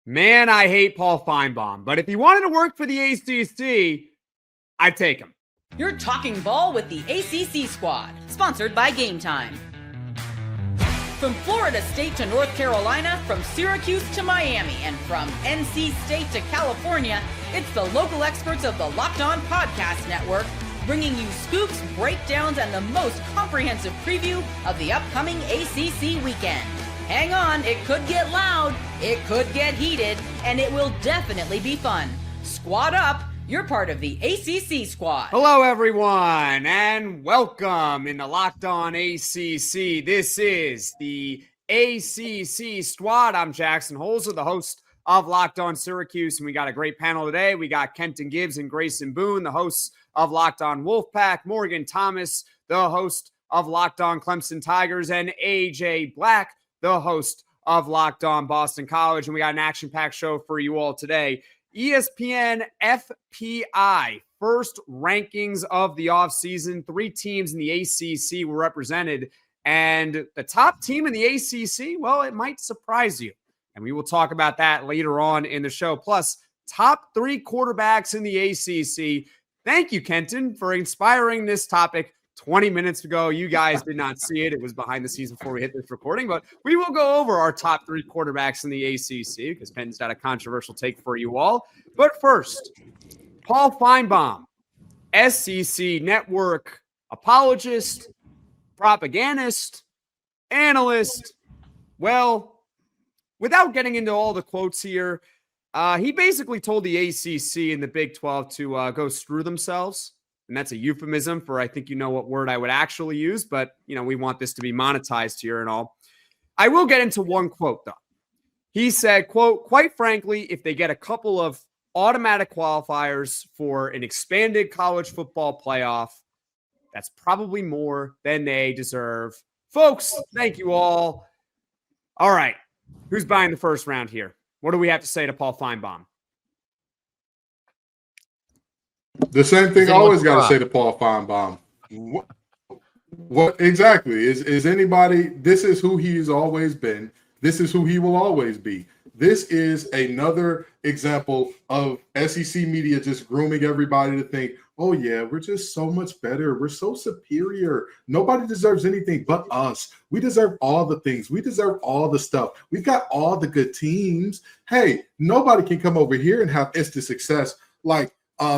Man, I hate Paul Finebaum, but if he wanted to work for the ACC, I'd take him. You're talking ball with the ACC squad, sponsored by Game Time. From Florida State to North Carolina, from Syracuse to Miami, and from NC State to California, it's the local experts of the Locked On Podcast Network, bringing you scoops, breakdowns, and the most comprehensive preview of the upcoming ACC weekend. Hang on, it could get loud, it could get heated, and it will definitely be fun. Squad up, you're part of the ACC squad. Hello, everyone, and welcome in the Locked On ACC. This is the ACC squad. I'm Jackson Holzer, the host of Locked On Syracuse, and we got a great panel today. We got Kenton Gibbs and Grayson Boone, the hosts of Locked On Wolfpack, Morgan Thomas, the host of Locked On Clemson Tigers, and AJ Black, the host of Locked On Boston College. And we got an action-packed show for you all today. ESPN FPI, first rankings of the offseason. 3 teams in the ACC were represented. And the top team in the ACC, well, it might surprise you. And we will talk about that later on in the show. Plus, top 3 quarterbacks in the ACC. Thank you, Kenton, for inspiring this topic 20 minutes ago. You guys did not see it. It was behind the scenes before we hit this recording, but we will go over our top 3 quarterbacks in the ACC because Kenton's got a controversial take for you all. But first, Paul Finebaum, SEC Network apologist, propagandist, analyst. Well, without getting into all the quotes here, he basically told the ACC and the Big 12 to go screw themselves. And that's a euphemism for, I think you know what word I would actually use, but, we want this to be monetized here and all. I will get into one quote, though. He said, quote, "Quite frankly, if they get a couple of automatic qualifiers for an expanded college football playoff, that's probably more than they deserve." Folks, thank you all. All right. Who's buying the first round here? What do we have to say to Paul Finebaum? The same thing I always got to say to Paul Finebaum. What exactly is anybody? This is who he's always been. This is who he will always be. This is another example of SEC media just grooming everybody to think, oh yeah, we're just so much better. We're so superior. Nobody deserves anything but us. We deserve all the things. We deserve all the stuff. We've got all the good teams. Hey, nobody can come over here and have instant success like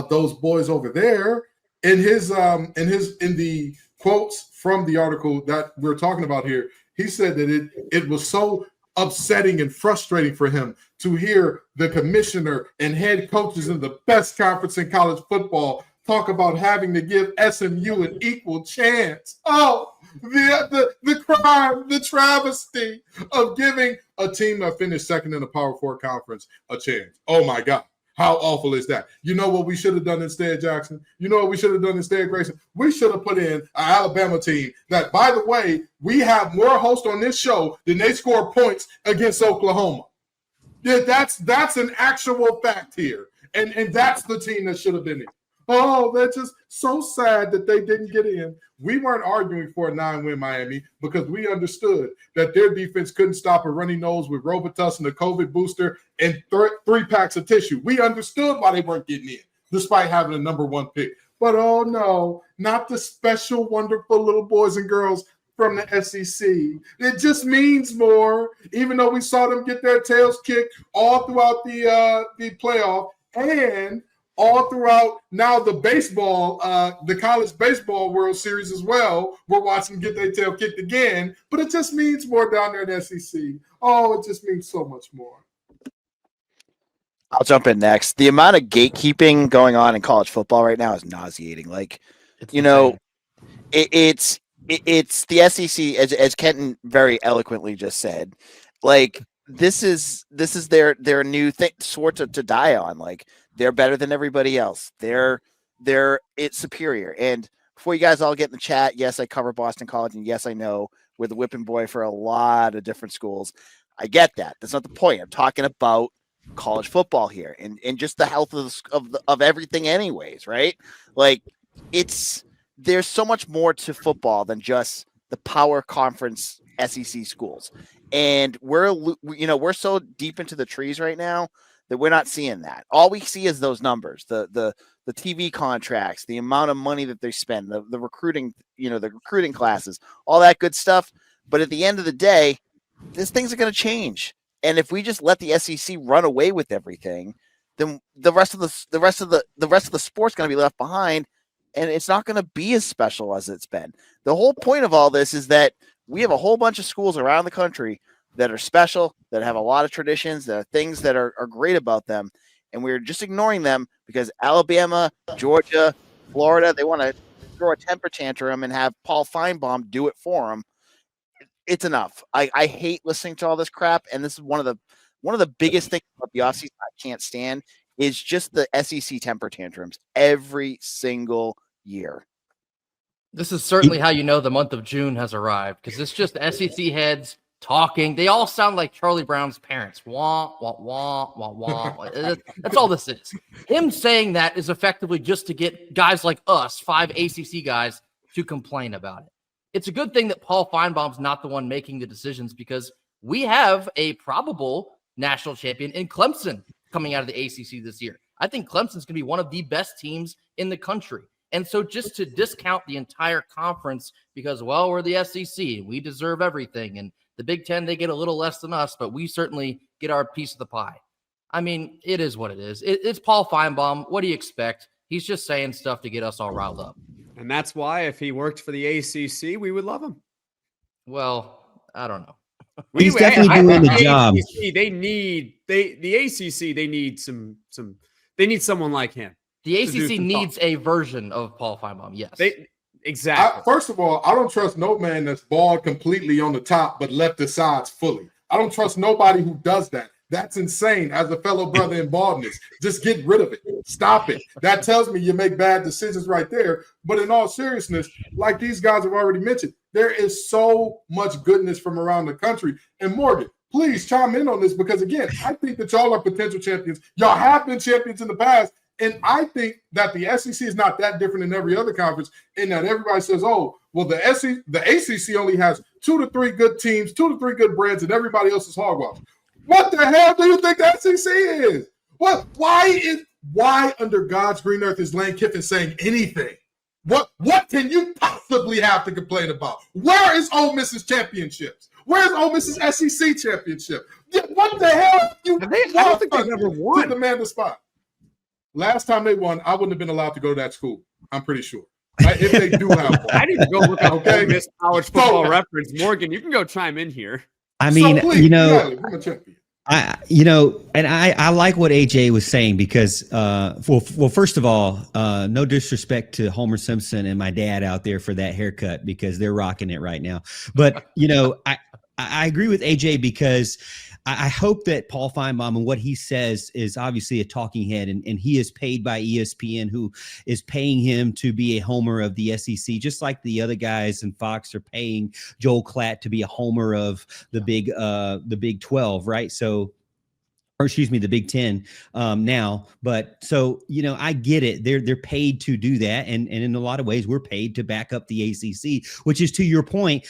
those boys over there. In the quotes from the article that we're talking about here, he said that it was so upsetting and frustrating for him to hear the commissioner and head coaches in the best conference in college football talk about having to give SMU an equal chance. Oh, the crime, the travesty of giving a team that finished second in the Power 4 conference a chance. Oh my God. How awful is that? You know what we should have done instead, Jackson? You know what we should have done instead, Grayson? We should have put in an Alabama team that, by the way, we have more hosts on this show than they score points against Oklahoma. Yeah, that's an actual fact here. And that's the team that should have been in. Oh, that's just so sad that they didn't get in. We weren't arguing for a 9-win Miami because we understood that their defense couldn't stop a runny nose with Robitussin, a COVID booster, and 3 packs of tissue. We understood why they weren't getting in, despite having a number 1 pick. But oh no, not the special, wonderful little boys and girls from the SEC. It just means more, even though we saw them get their tails kicked all throughout the playoff and all throughout now the baseball, the college baseball World Series as well. We're watching them get their tail kicked again, but it just means more down there in SEC. Oh, it just means so much more. I'll jump in next. The amount of gatekeeping going on in college football right now is nauseating. Like, it's the SEC, as Kenton very eloquently just said. Like, this is their new thing, sword to die on. Like, they're better than everybody else. It's superior. And before you guys all get in the chat, yes, I cover Boston College, and yes, I know we're the whipping boy for a lot of different schools. I get that. That's not the point. I'm talking about college football here and just the health of everything anyways, right? Like, there's so much more to football than just the power conference SEC schools. And we're so deep into the trees right now that we're not seeing that. All we see is those numbers, the TV contracts, the amount of money that they spend, the recruiting, the recruiting classes, all that good stuff. But at the end of the day, these things are going to change. And if we just let the SEC run away with everything, then the rest of the sport's going to be left behind, and it's not going to be as special as it's been. The whole point of all this is that we have a whole bunch of schools around the country that are special, that have a lot of traditions, that are things that are great about them, and we're just ignoring them because Alabama, Georgia, Florida, they want to throw a temper tantrum and have Paul Finebaum do it for them. It's enough. I hate listening to all this crap, and this is one of the biggest things about the offseason I can't stand is just the SEC temper tantrums every single year. This is certainly how you know the month of June has arrived, because it's just SEC heads talking. They all sound like Charlie Brown's parents. Wah, wah, wah, wah, wah. That's all this is. Him saying that is effectively just to get guys like us, 5 ACC guys, to complain about it. It's a good thing that Paul Finebaum's not the one making the decisions, because we have a probable national champion in Clemson coming out of the ACC this year. I think Clemson's going to be one of the best teams in the country. And so just to discount the entire conference because, well, we're the SEC and we deserve everything. And the Big Ten, they get a little less than us, but we certainly get our piece of the pie. I mean, it is what it is. It's Paul Finebaum. What do you expect? He's just saying stuff to get us all riled up. And that's why if he worked for the ACC, we would love him. Well, I don't know. He's definitely doing the job. The ACC, they need someone like him. The ACC needs a version of Paul Finebaum, yes. Exactly. First of all, I don't trust no man that's bald completely on the top but left the sides fully. I don't trust nobody who does that. That's insane. As a fellow brother in baldness, just get rid of it. Stop it. That tells me you make bad decisions right there. But in all seriousness, like these guys have already mentioned, there is so much goodness from around the country. And Morgan, please chime in on this because, again, I think that y'all are potential champions. Y'all have been champions in the past. And I think that the SEC is not that different than every other conference in that everybody says, oh, well, the ACC only has 2 to 3 good teams, 2 to 3 good brands, and everybody else is hogwash. What the hell do you think the SEC is? What? Why under God's green earth is Lane Kiffin saying anything? What can you possibly have to complain about? Where is Ole Miss's championships? Where's Ole Miss's SEC championship? What the hell? I don't think they've ever won. To demand the spot. Last time they won, I wouldn't have been allowed to go to that school. I'm pretty sure. If they do have one. I need to go look at Ole Miss college football reference. Morgan, you can go chime in here. I mean, so please, I'm a champion. I like what AJ was saying because, well, first of all, no disrespect to Homer Simpson and my dad out there for that haircut because they're rocking it right now. But, I agree with AJ because I hope that Paul Finebaum and what he says is obviously a talking head, and he is paid by ESPN, who is paying him to be a homer of the SEC, just like the other guys in Fox are paying Joel Klatt to be a homer of the Big 12, right? So, or excuse me, the Big 10 now. But so, I get it. They're paid to do that, and in a lot of ways, we're paid to back up the ACC, which is to your point.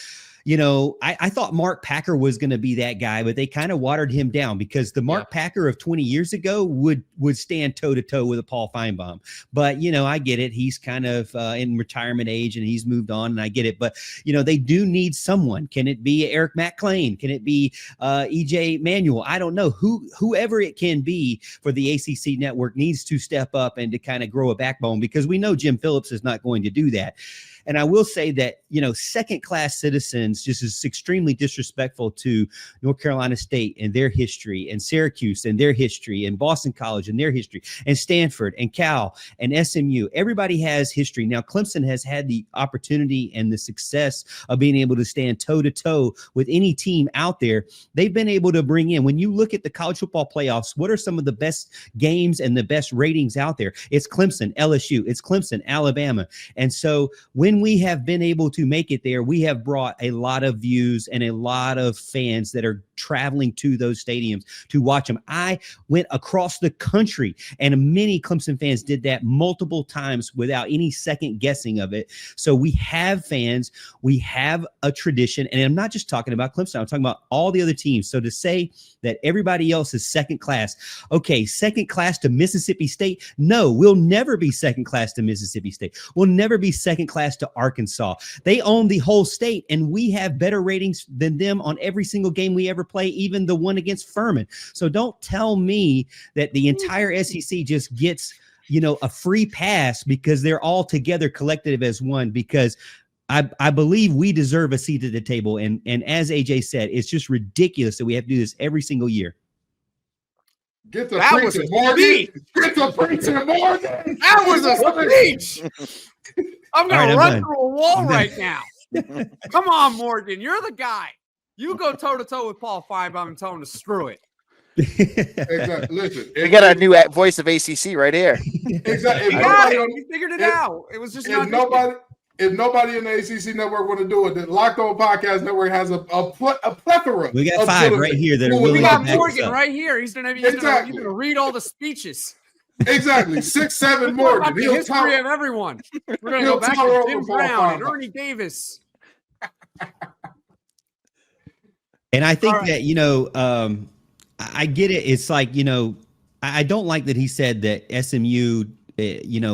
I thought Mark Packer was going to be that guy, but they kind of watered him down because the Mark Packer of 20 years ago would stand toe to toe with a Paul Finebaum. But, I get it. He's kind of in retirement age and he's moved on, and I get it. But, they do need someone. Can it be Eric McClain? Can it be EJ Manuel? I don't know. Whoever it can be for the ACC network needs to step up and to kind of grow a backbone, because we know Jim Phillips is not going to do that. And I will say that, second-class citizens just is extremely disrespectful to North Carolina State and their history, and Syracuse and their history, and Boston College and their history, and Stanford and Cal and SMU. Everybody has history. Now, Clemson has had the opportunity and the success of being able to stand toe-to-toe with any team out there. They've been able to bring in, when you look at the college football playoffs, what are some of the best games and the best ratings out there? It's Clemson, LSU. It's Clemson, Alabama. And so when when we have been able to make it there, we have brought a lot of views and a lot of fans that are traveling to those stadiums to watch them. I went across the country, and many Clemson fans did that multiple times without any second guessing of it. So we have fans, we have a tradition, and I'm not just talking about Clemson, I'm talking about all the other teams. So to say that everybody else is second class, okay, second class to Mississippi State? No, we'll never be second class to Mississippi State. We'll never be second class to Arkansas. They own the whole state, and we have better ratings than them on every single game we ever play, even the one against Furman. So don't tell me that the entire SEC just gets, a free pass because they're all together collective as one, because I believe we deserve a seat at the table. And as AJ said, it's just ridiculous that we have to do this every single year. Get the preaching, Morgan. Get the preaching, Morgan. That was a speech. I'm going to run through a wall right now. Come on, Morgan. You're the guy. You go toe-to-toe with Paul Finebaum and tell him to screw it. Exactly. Listen, we got a new voice of ACC right here. Exactly. We figured it out. It was just if nobody in the ACC network want to do it, the Locked On Podcast Network has a plethora. We got 5 right here that are willing we to got back Morgan us up. right here. He's gonna read all the speeches. Exactly. 6'7" Morgan. The history of everyone. We're gonna go back to Jim Brown and Ernie Davis. And I think that, I get it. It's like, I don't like that he said that SMU,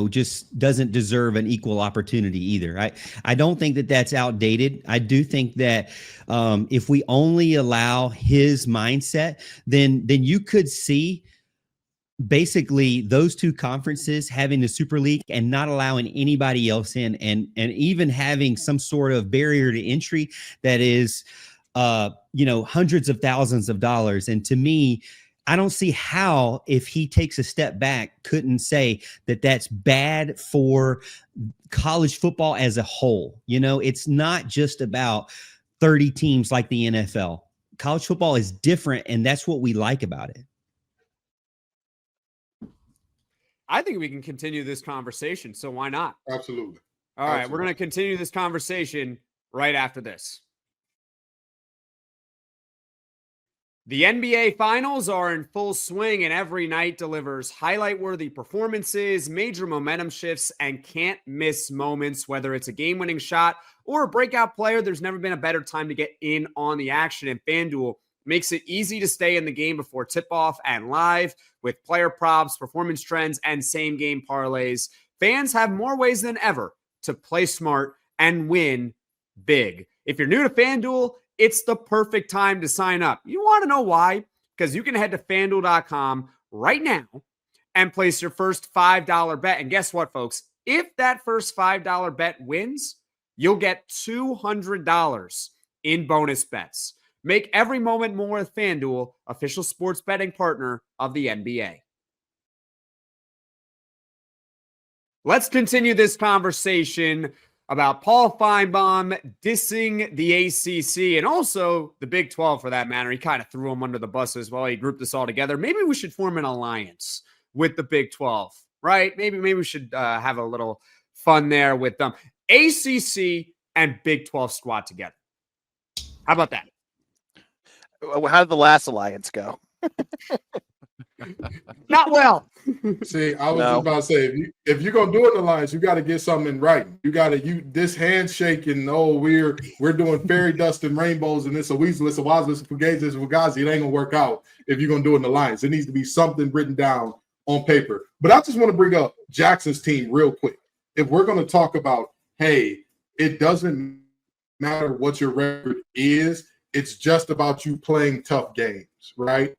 just doesn't deserve an equal opportunity either. I don't think that that's outdated. I do think that if we only allow his mindset, then you could see basically those two conferences having the Super League and not allowing anybody else in, and even having some sort of barrier to entry that is hundreds of thousands of dollars. And to me, I don't see how, if he takes a step back, couldn't say that that's bad for college football as a whole. It's not just about 30 teams like the NFL. College football is different, and that's what we like about it. I think we can continue this conversation, so why not? Absolutely. All right, we're going to continue this conversation right after this. The NBA Finals are in full swing, and every night delivers highlight-worthy performances, major momentum shifts, and can't-miss moments. Whether it's a game-winning shot or a breakout player, there's never been a better time to get in on the action, and FanDuel makes it easy to stay in the game before tip-off and live with player props, performance trends, and same-game parlays. Fans have more ways than ever to play smart and win big. If you're new to FanDuel, it's the perfect time to sign up. You want to know why? Because you can head to FanDuel.com right now and place your first $5 bet. And guess what, folks? If that first $5 bet wins, you'll get $200 in bonus bets. Make every moment more with FanDuel, official sports betting partner of the NBA. Let's continue this conversation about Paul Finebaum dissing the ACC and also the Big 12 for that matter. He kind of threw him under the bus as well. He grouped this all together. Maybe we should form an alliance with the Big 12, right? Maybe we should have a little fun there with them. ACC and Big 12 squad together. How about that? How did the last alliance go? Not well. See, I was just about to say, if you're gonna do an alliance, you got to get something in writing. You got to this handshake and we're doing fairy dust and rainbows and it's a weasel, it's a wazoo, it's a fugazi, it's a fugazi. It ain't gonna work out if you're gonna do an alliance. It needs to be something written down on paper. But I just want to bring up Jackson's team real quick. If we're gonna talk about, hey, it doesn't matter what your record is, it's just about you playing tough games, right?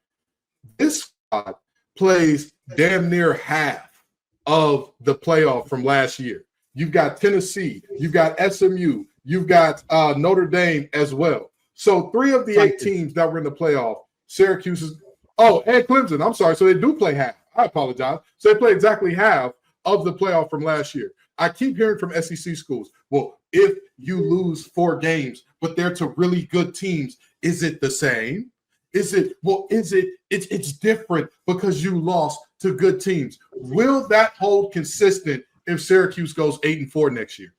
This squad plays damn near half of the playoff from last year. You've got Tennessee, you've got SMU, you've got Notre Dame as well. So 3 of the 8 teams that were in the playoff, Syracuse is, and Clemson, I'm sorry. So they do play half. I apologize. So they play exactly half of the playoff from last year. I keep hearing from SEC schools, well, if you lose 4 games, but they're to really good teams, is it the same? It's different because you lost to good teams. Will that hold consistent if Syracuse goes 8-4 next year?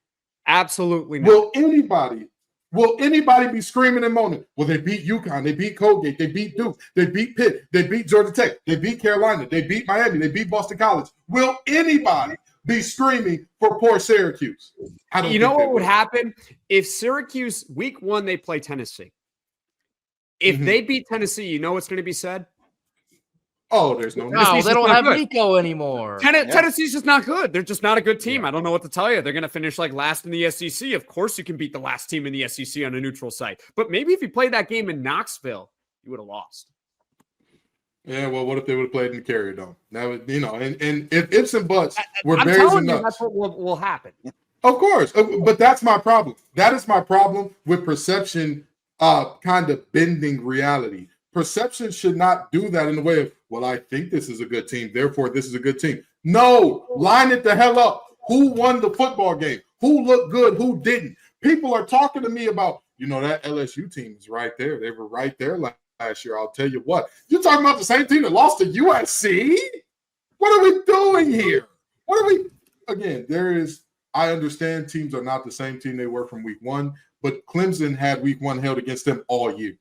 Absolutely not. Will anybody be screaming and moaning? Well, they beat UConn, they beat Colgate, they beat Duke, they beat Pitt, they beat Georgia Tech, they beat Carolina, they beat Miami, they beat Boston College. Will anybody be screaming for poor Syracuse? You know what would happen if Syracuse week 1 they play Tennessee? If they beat Tennessee, you know what's going to be said? Oh, there's no. No, they don't have Nico anymore. Tennessee's just not good. They're just not a good team. I don't know what to tell you. They're going to finish like last in the SEC. Of course, you can beat the last team in the SEC on a neutral site. But maybe if you played that game in Knoxville, you would have lost. Yeah, well, what if they would have played in the Carrier Dome? That would, and if ifs and buts were I'm berries telling and you, nuts. that's what will happen. Of course, but that's my problem. That is my problem with perception kind of bending reality. Perception should not do that in the way of, well, I think this is a good team, therefore this is a good team. No, line it the hell up. Who won the football game? Who looked good? Who didn't? People are talking to me about, that LSU team is right there. They were right there last year. I'll tell you what. You're talking about the same team that lost to USC? What are we doing here? Again, I understand teams are not the same team they were from week 1, but Clemson had week 1 held against them all year.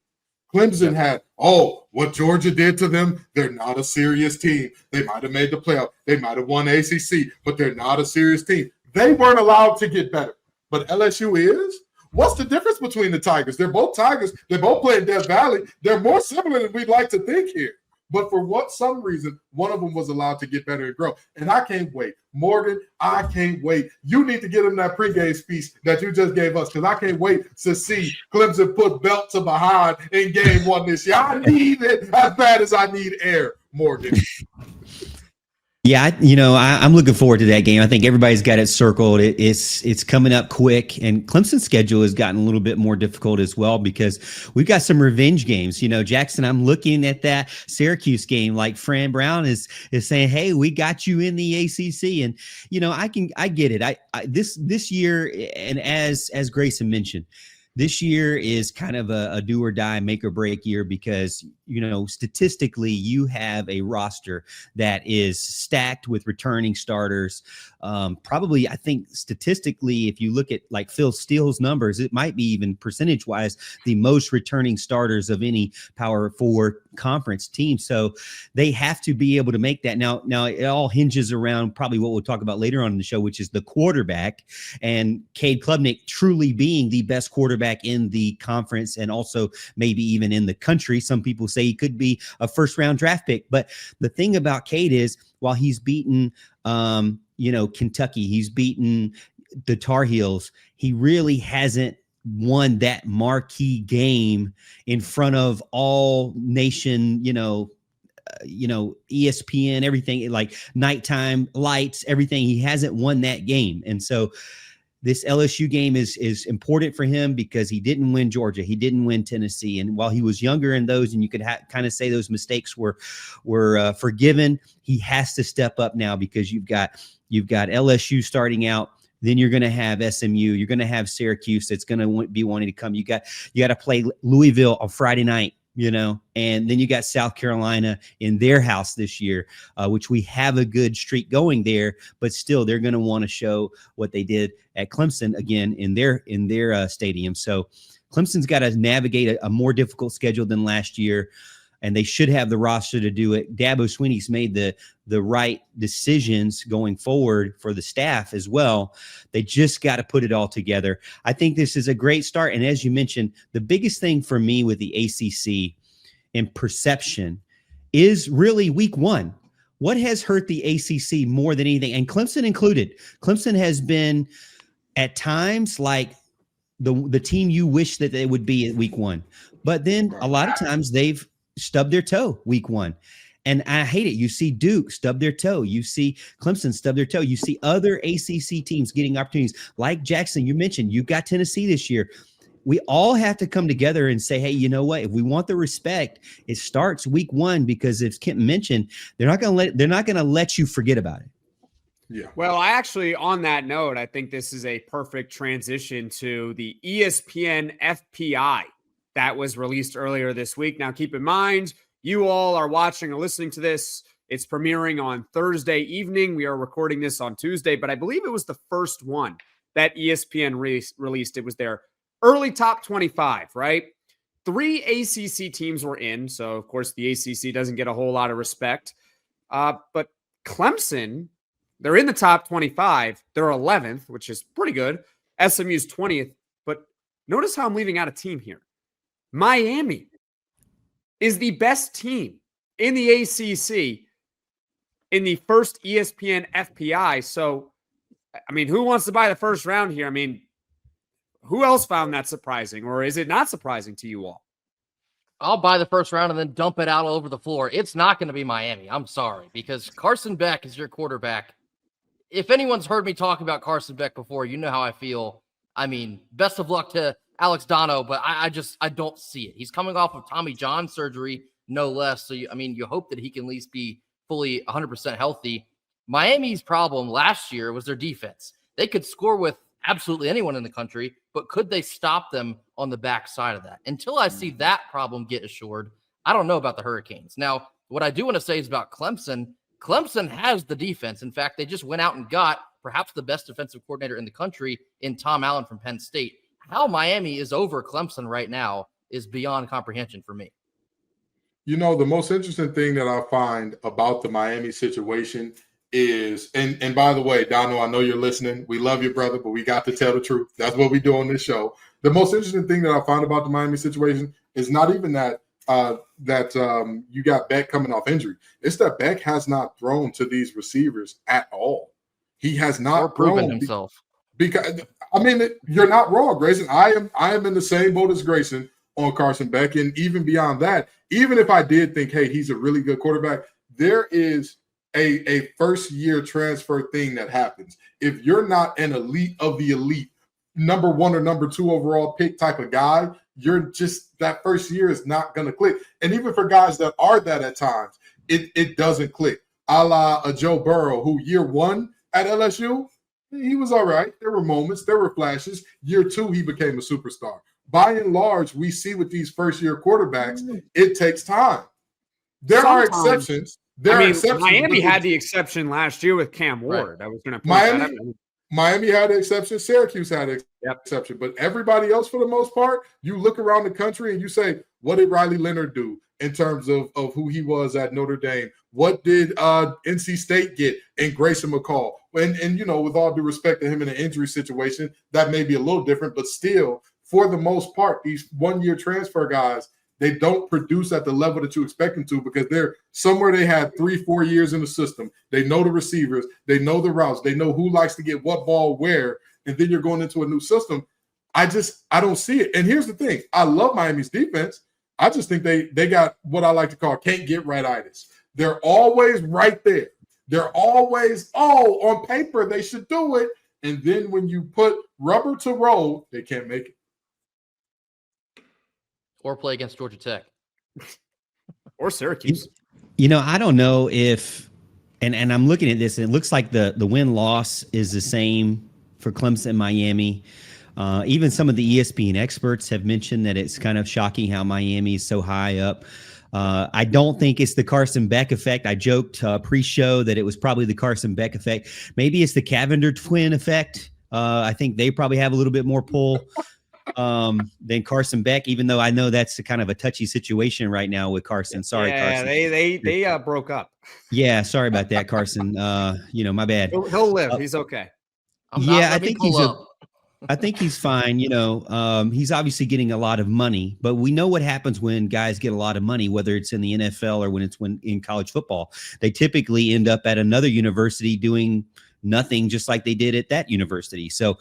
Clemson had, what Georgia did to them, they're not a serious team. They might have made the playoff. They might have won ACC, but they're not a serious team. They weren't allowed to get better. But LSU is? What's the difference between the Tigers? They're both Tigers. They both play in Death Valley. They're more similar than we'd like to think here. But for some reason, one of them was allowed to get better and grow. And I can't wait. Morgan, I can't wait. You need to get him that pregame speech that you just gave us, because I can't wait to see Clemson put belt to behind in game 1 this year. I need it as bad as I need air, Morgan. Yeah, I'm looking forward to that game. I think everybody's got it circled. It's coming up quick, and Clemson's schedule has gotten a little bit more difficult as well because we've got some revenge games. Jackson, I'm looking at that Syracuse game. Like Fran Brown is saying, "Hey, we got you in the ACC," and I get it. This year, and as Grayson mentioned, this year is kind of a do or die, make or break year because, statistically you have a roster that is stacked with returning starters. Probably, I think statistically, if you look at like Phil Steele's numbers, it might be even percentage wise, the most returning starters of any Power 4 conference team. So they have to be able to make that. Now it all hinges around probably what we'll talk about later on in the show, which is the quarterback, and Cade Klubnik truly being the best quarterback in the conference and also maybe even in the country. Some people say he could be a first-round draft pick. But the thing about Cade is, while he's beaten, Kentucky, he's beaten the Tar Heels, he really hasn't won that marquee game in front of all nation, ESPN, everything, like nighttime lights, everything. He hasn't won that game. And so this LSU game is important for him because he didn't win Georgia. He didn't win Tennessee. And while he was younger in those, and you could kind of say those mistakes were forgiven, he has to step up now because you've got LSU starting out. Then you're going to have SMU. You're going to have Syracuse that's going to be wanting to come. You got to play Louisville on Friday night, and then you got South Carolina in their house this year, which we have a good streak going there. But still, they're going to want to show what they did at Clemson again in their stadium. So Clemson's got to navigate a more difficult schedule than last year. And they should have the roster to do it. Dabo Swinney's made the right decisions going forward for the staff as well. They just got to put it all together. I think this is a great start. And as you mentioned, the biggest thing for me with the ACC in perception is really week 1. What has hurt the ACC more than anything, and Clemson included? Clemson has been at times like the team you wish that they would be at week 1. But then a lot of times they've stubbed their toe week 1. And I hate it. You see Duke stub their toe. You see Clemson stub their toe. You see other ACC teams getting opportunities. Like Jackson, you mentioned, you've got Tennessee this year. We all have to come together and say, hey, you know what? If we want the respect, it starts week 1, because as Kenton mentioned, they're not going to let you forget about it. Yeah. Well, I actually, on that note, I think this is a perfect transition to the ESPN FPI that was released earlier this week. Now, keep in mind, you all are watching or listening to this. It's premiering on Thursday evening. We are recording this on Tuesday, but I believe it was the first one that ESPN released. It was their early top 25, right? 3 ACC teams were in. So, of course, the ACC doesn't get a whole lot of respect. But Clemson, they're in the top 25. They're 11th, which is pretty good. SMU's 20th. But notice how I'm leaving out a team here. Miami is the best team in the ACC in the first ESPN FPI. So, I mean, who wants to buy the first round here? I mean, who else found that surprising, or is it not surprising to you all? I'll buy the first round and then dump it out all over the floor. It's not going to be Miami. I'm sorry, because Carson Beck is your quarterback. If anyone's heard me talk about Carson Beck before, you know how I feel. I mean, best of luck to Alex Dono, but I don't see it. He's coming off of Tommy John surgery, no less. So, you hope that he can at least be fully 100% healthy. Miami's problem last year was their defense. They could score with absolutely anyone in the country, but could they stop them on the backside of that? Until I see that problem get assured, I don't know about the Hurricanes. Now, what I do want to say is about Clemson. Clemson has the defense. In fact, they just went out and got perhaps the best defensive coordinator in the country in Tom Allen from Penn State. How Miami is over Clemson right now is beyond comprehension for me. The most interesting thing that I find about the Miami situation is, and by the way, Dono, I know you're listening. We love you, brother, but we got to tell the truth. That's what we do on this show. The most interesting thing that I find about the Miami situation is not even that you got Beck coming off injury. It's that Beck has not thrown to these receivers at all. He has not proven himself. Because you're not wrong, Grayson. I am in the same boat as Grayson on Carson Beck, and even beyond that, even if I did think, hey, he's a really good quarterback, there is a first-year transfer thing that happens. If you're not an elite of the elite, number 1 or number 2 overall pick type of guy, you're just, that first year is not going to click. And even for guys that are that at times, it doesn't click. A la a Joe Burrow, who year 1 at LSU, he was all right. There were moments, there were flashes. Year 2, he became a superstar. By and large, we see with these first-year quarterbacks, it takes time. There are exceptions. Miami had the exception last year with Cam Ward. Right. I was going to point that out. Miami had an exception. Syracuse had an exception. But everybody else, for the most part, you look around the country and you say, what did Riley Leonard do in terms of who he was at Notre Dame? What did NC State get in Grayson McCall? And with all due respect to him in an injury situation, that may be a little different. But still, for the most part, these one-year transfer guys, they don't produce at the level that you expect them to, because they're somewhere they had 3-4 years in the system. They know the receivers, they know the routes, they know who likes to get what ball where, and then you're going into a new system. I don't see it. And here's the thing. I love Miami's defense. I just think they got what I like to call can't get right-itis. They're always right there. They're always, on paper, they should do it. And then when you put rubber to road, they can't make it. Or play against Georgia Tech. Or Syracuse. I don't know if, and I'm looking at this, and it looks like the win-loss is the same for Clemson and Miami. Even some of the ESPN experts have mentioned that it's kind of shocking how Miami is so high up. I don't think it's the Carson Beck effect. I joked pre-show that it was probably the Carson Beck effect. Maybe it's the Cavender twin effect. I think they probably have a little bit more pull than Carson Beck, even though I know that's kind of a touchy situation right now with Carson. Sorry, Carson. They broke up. Yeah, sorry about that, Carson. My bad. He'll live. He's okay. I think he's fine. He's obviously getting a lot of money, but we know what happens when guys get a lot of money, whether it's in the NFL or when it's in college football. They typically end up at another university doing nothing, just like they did at that university. So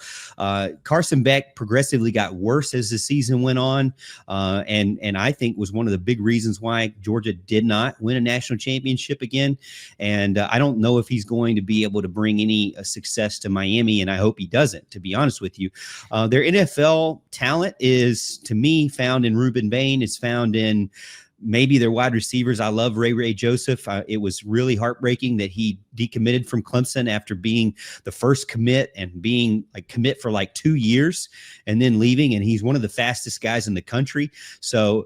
Carson Beck progressively got worse as the season went on, and I think was one of the big reasons why Georgia did not win a national championship again. And I don't know if he's going to be able to bring any success to Miami, and I hope he doesn't, to be honest with you. Their NFL talent is, to me, found in Reuben Bain. It's found in maybe their wide receivers. I love Ray Joseph. It was really heartbreaking that he decommitted from Clemson after being the first commit and being commit for 2 years and then leaving. And he's one of the fastest guys in the country. So,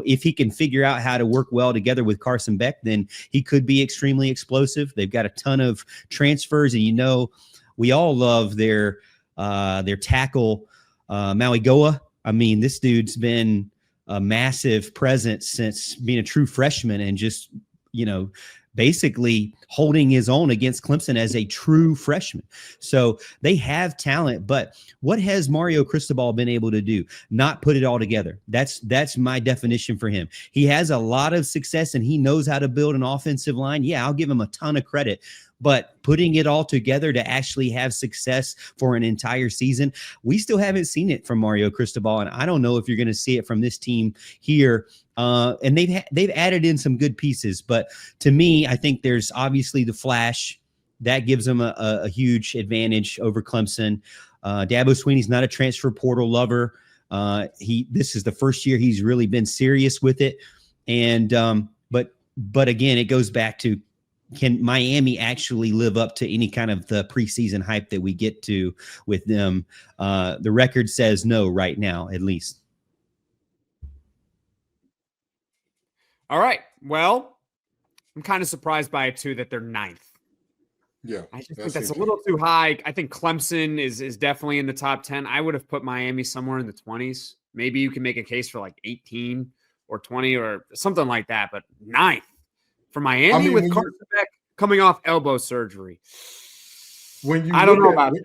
if he can figure out how to work well together with Carson Beck, then he could be extremely explosive. They've got a ton of transfers, and we all love their Their tackle, Maui Goa. I mean, this dude's been a massive presence since being a true freshman and just, basically holding his own against Clemson as a true freshman. So they have talent, but what has Mario Cristobal been able to do? Not put it all together. That's my definition for him. He has a lot of success and he knows how to build an offensive line. Yeah, I'll give him a ton of credit, but putting it all together to actually have success for an entire season, we still haven't seen it from Mario Cristobal. And I don't know if you're going to see it from this team here. And they've added in some good pieces, but to me, I think there's obviously the flash that gives them a huge advantage over Clemson. Dabo Swinney's not a transfer portal lover. This is the first year he's really been serious with it. And but again, it goes back to, can Miami actually live up to any kind of the preseason hype that we get to with them? The record says no right now, at least. All right. Well, I'm kind of surprised by it too that they're 9th. Yeah, I just think that's a little too high. I think Clemson is definitely in the top 10. I would have put Miami somewhere in the 20s. Maybe you can make a case for like 18 or 20 or something like that, but 9th for Miami with Carson Beck coming off elbow surgery. I don't know about that.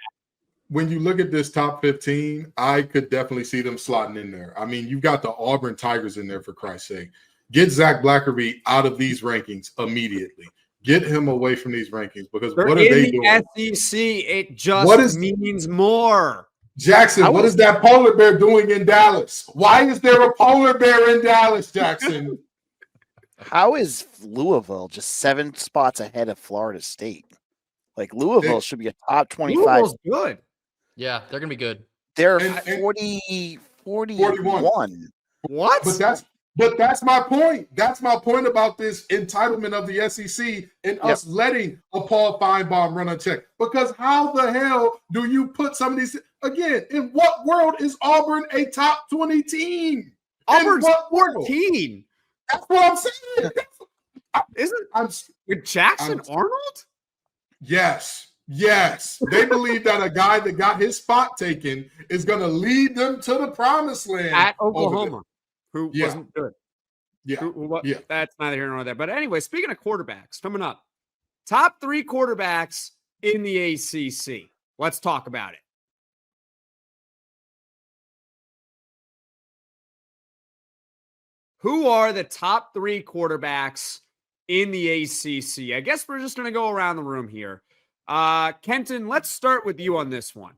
When you look at this top 15, I could definitely see them slotting in there. I mean, you've got the Auburn Tigers in there, for Christ's sake. Get Zach Blackerby out of these rankings immediately. Get him away from these rankings because what are they doing? SEC, it just means more. Jackson, what is that polar bear doing in Dallas? Why is there a polar bear in Dallas, Jackson? How is Louisville just 7 spots ahead of Florida State? Like, Louisville should be a top 25. Louisville's good. Yeah, they're going to be good. They're 41. What? But that's my point. That's my point about this entitlement of the SEC and us letting a Paul Finebaum run unchecked. Because how the hell do you put some of these – again, in what world is Auburn a top 20 team? Auburn's 14. That's what I'm saying. With Jackson Arnold? Yes. They believe that a guy that got his spot taken is going to lead them to the promised land. At Oklahoma. Who wasn't good. Yeah. That's neither here nor there. But anyway, speaking of quarterbacks, coming up, top 3 quarterbacks in the ACC. Let's talk about it. Who are the top 3 quarterbacks in the ACC? I guess we're just going to go around the room here. Kenton, let's start with you on this one.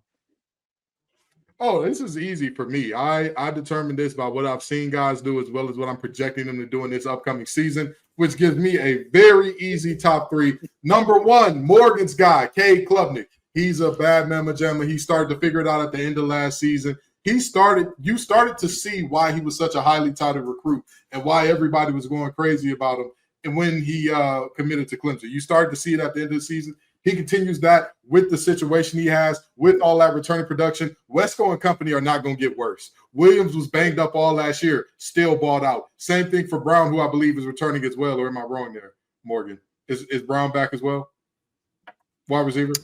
Oh, this is easy for me. I determined this by what I've seen guys do as well as what I'm projecting them to do in this upcoming season, which gives me a very easy top 3. Number 1, Morgan's guy, Cade Klubnik. He's a bad mamma jamma. He started to figure it out at the end of last season. You started to see why he was such a highly touted recruit and why everybody was going crazy about him. And when he committed to Clemson, you started to see it at the end of the season. He continues that with the situation he has, with all that returning production. Wesco and company are not going to get worse. Williams was banged up all last year, still balled out. Same thing for Brown, who I believe is returning as well. Or am I wrong there, Morgan? Is Brown back as well? Wide receiver?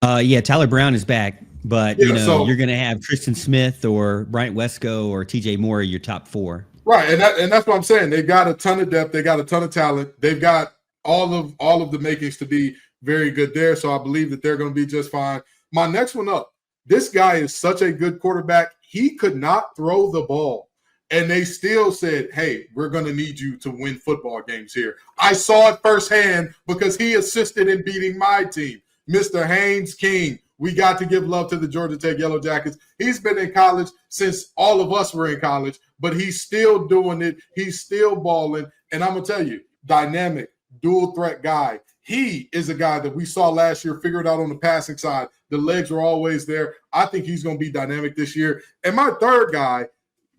Tyler Brown is back, but you're going to have Tristan Smith or Bryant Wesco or TJ Moore your top 4. Right, and that's what I'm saying. They've got a ton of depth. They got a ton of talent. They've got all of the makings to be very good there. So I believe that they're going to be just fine. My next one up, this guy is such a good quarterback. He could not throw the ball. And they still said, hey, we're going to need you to win football games here. I saw it firsthand because he assisted in beating my team. Mr. Haynes King. We got to give love to the Georgia Tech Yellow Jackets. He's been in college since all of us were in college, but he's still doing it. He's still balling. And I'm going to tell you, dynamic, dual threat guy. He is a guy that we saw last year, figure it out on the passing side. The legs were always there. I think he's going to be dynamic this year. And my third guy,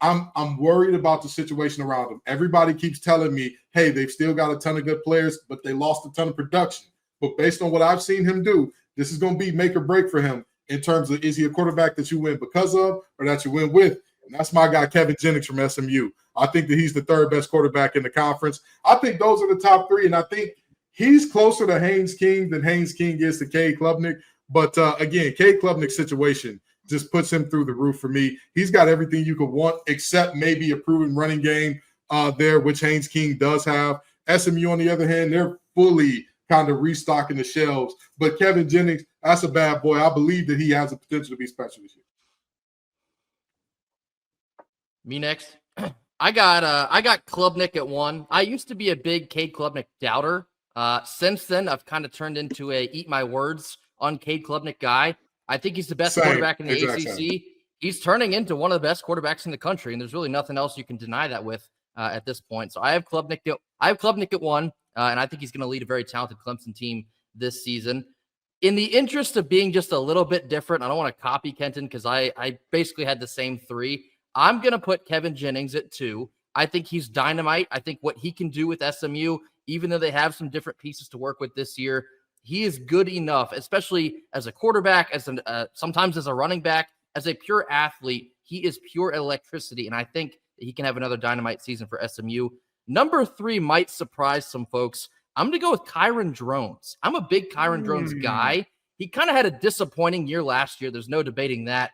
I'm worried about the situation around him. Everybody keeps telling me, hey, they've still got a ton of good players, but they lost a ton of production. But based on what I've seen him do, this is going to be make or break for him in terms of, is he a quarterback that you win because of or that you win with? And that's my guy, Kevin Jennings from SMU. I think that he's the 3rd best quarterback in the conference. I think those are the top 3, and I think he's closer to Haynes King than Haynes King is to Cade Klubnik. But again, Cade Klubnik's situation just puts him through the roof for me. He's got everything you could want except maybe a proven running game there, which Haynes King does have. SMU, on the other hand, they're fully kind of restocking the shelves. But Kevin Jennings, that's a bad boy. I believe that he has the potential to be special this year. Me next. I got Klubnik at 1. I used to be a big Cade Klubnik doubter. Since then, I've kind of turned into a eat my words on Cade Klubnik guy. I think he's the best quarterback in the ACC. He's turning into one of the best quarterbacks in the country, and there's really nothing else you can deny that with at this point. So I have Klubnik at 1, and I think he's going to lead a very talented Clemson team this season. In the interest of being just a little bit different, I don't want to copy Kenton because I basically had the same 3. I'm going to put Kevin Jennings at 2. I think he's dynamite. I think what he can do with SMU, even though they have some different pieces to work with this year, he is good enough, especially as a quarterback, as sometimes as a running back, as a pure athlete. He is pure electricity, and I think that he can have another dynamite season for SMU. Number 3 might surprise some folks. I'm going to go with Kyron Drones. I'm a big Kyron Drones guy. He kind of had a disappointing year last year. There's no debating that.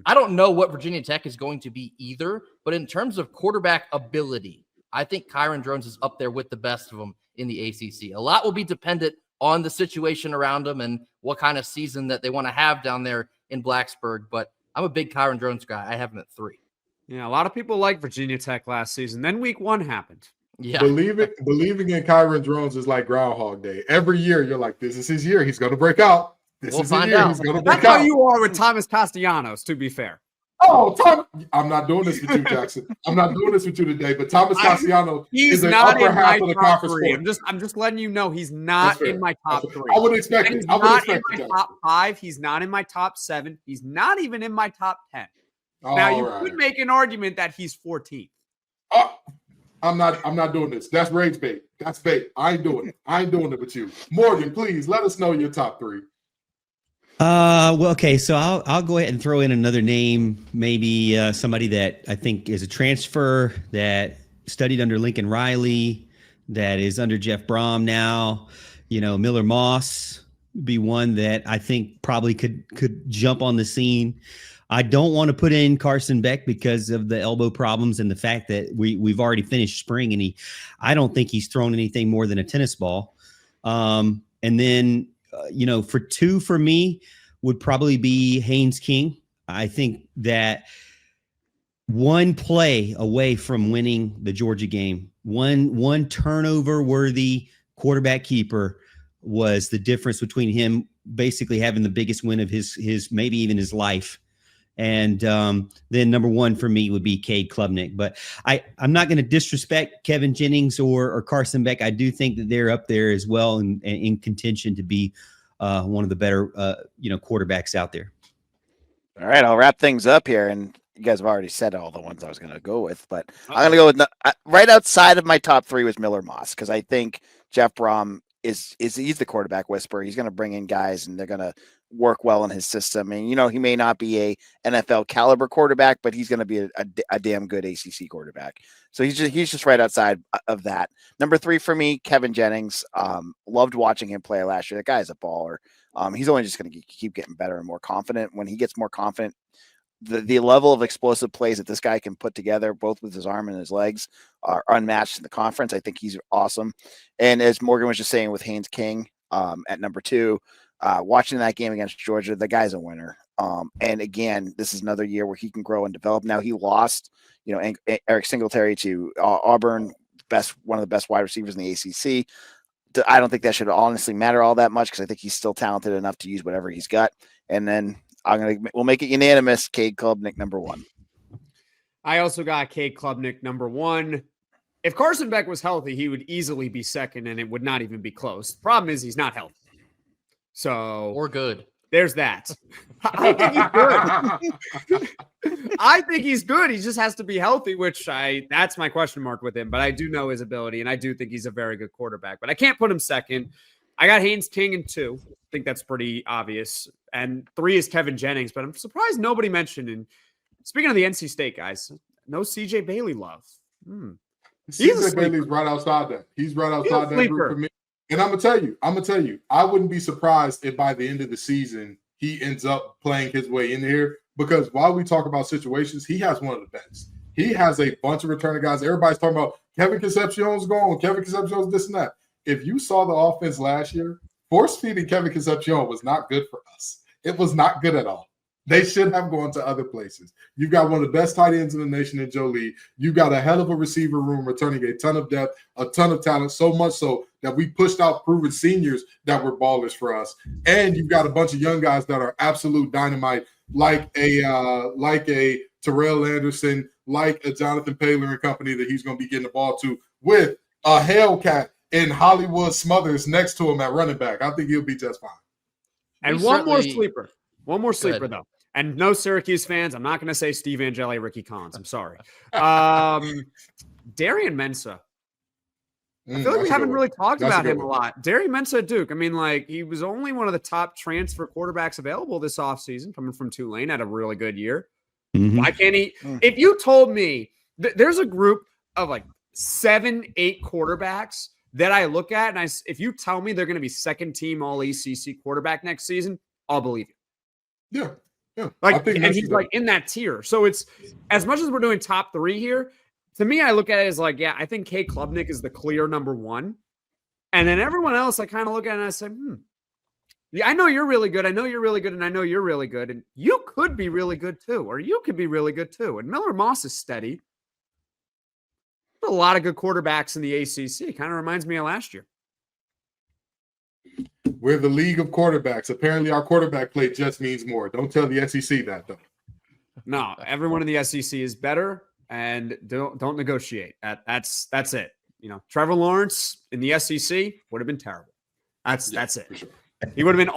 I don't know what Virginia Tech is going to be either, but in terms of quarterback ability, I think Kyron Drones is up there with the best of them in the ACC. A lot will be dependent on the situation around him and what kind of season that they want to have down there in Blacksburg, but I'm a big Kyron Drones guy. I have him at 3. Yeah, a lot of people liked Virginia Tech last season. Then week 1 happened. Yeah. Believing in Kyron Drones is like Groundhog Day. Every year you're like, this is his year. He's going to break out. We'll find out. He's going to break out. That's how you are with Thomas Castellanos, to be fair. Oh, Tom! I'm not doing this with you, Jackson. I'm not doing this with you today. But Thomas Castellanos is the upper half of the conference. I'm just letting you know he's not in my top 3. I would expect it. He's not in my top 5. He's not in my top 7. He's not even in my top 10. Now you could make an argument that he's 14th. I'm not doing this. That's rage bait. That's bait. I ain't doing it. I ain't doing it with you. Morgan, please let us know your top 3. Well, okay, so I'll go ahead and throw in another name, maybe somebody that I think is a transfer that studied under Lincoln Riley, that is under Jeff Brom now. Miller Moss would be one that I think probably could jump on the scene. I don't want to put in Carson Beck because of the elbow problems and the fact that we've already finished spring and I don't think he's thrown anything more than a tennis ball. And then for 2 for me would probably be Haynes King. I think that one play away from winning the Georgia game, one turnover worthy quarterback keeper was the difference between him basically having the biggest win of his maybe even his life. And then number 1 for me would be Cade Klubnik. But I'm not going to disrespect Kevin Jennings or Carson Beck. I do think that they're up there as well and in contention to be one of the better quarterbacks out there. All right, I'll wrap things up here. And you guys have already said all the ones I was going to go with. But I'm going to go with right outside of my top 3 was Miller Moss because I think Jeff Brom he's the quarterback whisperer. He's going to bring in guys and they're going to work well in his system. And, he may not be a NFL caliber quarterback, but he's going to be a damn good ACC quarterback. So he's just right outside of that. Number 3 for me, Kevin Jennings. Loved watching him play last year. That guy's a baller. He's only just going to keep getting better and more confident. When he gets more confident, the level of explosive plays that this guy can put together, both with his arm and his legs, are unmatched in the conference. I think he's awesome. And as Morgan was just saying with Haynes King at number 2, watching that game against Georgia, the guy's a winner. And again, this is another year where he can grow and develop. Now he lost, Eric Singletary to Auburn, one of the best wide receivers in the ACC. I don't think that should honestly matter all that much because I think he's still talented enough to use whatever he's got. And then we'll make it unanimous. Cade Klubnik, number 1. I also got Cade Klubnik, number 1. If Carson Beck was healthy, he would easily be second, and it would not even be close. The problem is he's not healthy. So or good. There's that. I think he's good. I think he's good. He just has to be healthy, that's my question mark with him. But I do know his ability, and I do think he's a very good quarterback. But I can't put him second. I got Haynes King in 2. I think that's pretty obvious. And 3 is Kevin Jennings. But I'm surprised nobody mentioned. And speaking of the NC State guys, no CJ Bailey love. CJ Bailey's right outside that. He's right outside that group for me. And I'm gonna tell you, I wouldn't be surprised if by the end of the season he ends up playing his way in here, because while we talk about situations, he has one of the best. He has a bunch of returning guys. Everybody's talking about Kevin Concepcion's going, Kevin Concepcion's this and that. If you saw the offense last year, force feeding Kevin Concepcion was not good for us. It was not good at all. They should have gone to other places. You've got one of the best tight ends in the nation in Jolie. You've got a hell of a receiver room returning a ton of depth, a ton of talent, so much so that we pushed out proven seniors that were ballers for us. And you've got a bunch of young guys that are absolute dynamite, like a Terrell Anderson, like a Jonathan Paylor and company that he's going to be getting the ball to, with a Hellcat in Hollywood Smothers next to him at running back. I think he'll be just fine. And one more sleeper, though. And no Syracuse fans, I'm not going to say Steve Angeli, Ricky Collins. I'm sorry. Darian Mensah. I feel like we haven't really talked about him a lot. Darian Mensah at Duke. I mean, like, he was only one of the top transfer quarterbacks available this offseason, coming from Tulane, had a really good year. Mm-hmm. Why can't he? If you told me there's a group of like 7-8 quarterbacks that I look at, and if you tell me they're going to be second team all ACC quarterback next season, I'll believe you. Yeah. Yeah. Like, and he's like in that tier. So it's, as much as we're doing top 3 here, to me, I look at it as like, yeah, I think Cade Klubnik is the clear number 1. And then everyone else, I kind of look at it and I say, yeah, I know you're really good. I know you're really good. And I know you're really good. And you could be really good too. Or you could be really good too. And Miller Moss is steady. A lot of good quarterbacks in the ACC. Kind of reminds me of last year. We're the league of quarterbacks. Apparently, our quarterback play just means more. Don't tell the SEC that, though. No, everyone in the SEC is better, and don't negotiate. That's it. You know, Trevor Lawrence in the SEC would have been terrible. That's it. For sure. He would have been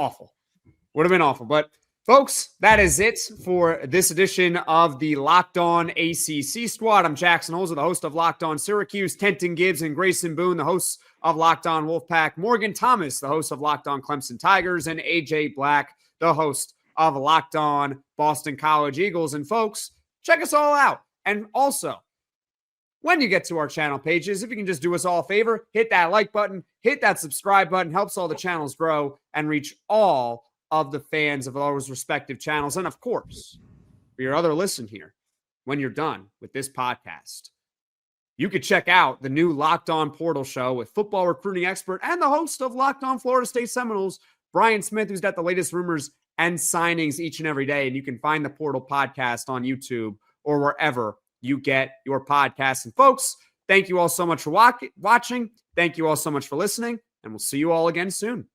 awful. But folks, that is it for this edition of the Locked On ACC Squad. I'm Jackson Holzer, the host of Locked On Syracuse. Kenton Gibbs and Grayson Boone, the hosts of Locked On Wolfpack. Morgan Thomas, the host of Locked On Clemson Tigers. And AJ Black, the host of Locked On Boston College Eagles. And folks, check us all out. And also, when you get to our channel pages, if you can just do us all a favor, hit that like button, hit that subscribe button, helps all the channels grow and reach all of the fans of those respective channels. And of course, for your other listen here, when you're done with this podcast, you could check out the new Locked On Portal show with football recruiting expert and the host of Locked On Florida State Seminoles, Brian Smith, who's got the latest rumors and signings each and every day. And you can find the Portal podcast on YouTube or wherever you get your podcasts. And folks, thank you all so much for watching. Thank you all so much for listening, and we'll see you all again soon.